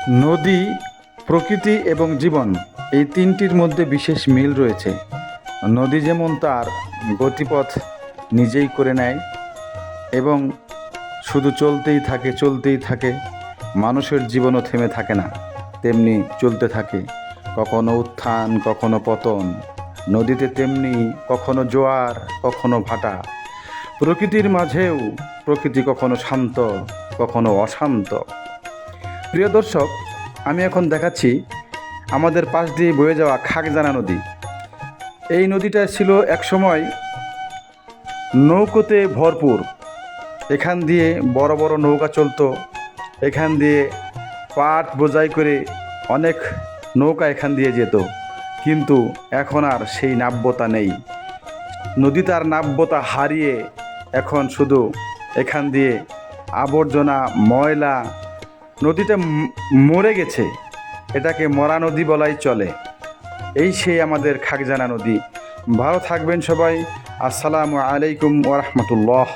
নদী, প্রকৃতি এবং জীবন এই তিনটির মধ্যে বিশেষ মিল রয়েছে। নদী যেমন তার গতিপথ নিজেই করে নেয় এবং শুধু চলতেই থাকে, মানুষের জীবনও থেমে থাকে না, তেমনি চলতে থাকে, কখনো উত্থান কখনো পতন। নদীতে তেমনি কখনো জোয়ার কখনো ভাটা। প্রকৃতির মাঝেও প্রকৃতি কখনো শান্ত কখনো অশান্ত। প্রিয় দর্শক, আমি এখন দেখাচ্ছি আমাদের পাশ দিয়ে বয়ে যাওয়া খাগজানা নদী। এই নদীটা ছিল একসময় নৌকোতে ভরপুর। এখান দিয়ে বড় বড় নৌকা চলতো, এখান দিয়ে পাট বোঝাই করে অনেক নৌকা এখান দিয়ে যেত। কিন্তু এখন আর সেই নাব্যতা নেই। নদী তার নাব্যতা হারিয়ে এখন শুধু এখান দিয়ে আবর্জনা, ময়লা, নদীটা মরে গেছে। এটাকে মরা নদী বলাই চলে। এই সেই আমাদের খাগজানা নদী। ভালো থাকবেন সবাই। আসসালামু আলাইকুম ওয়া রাহমাতুল্লাহ।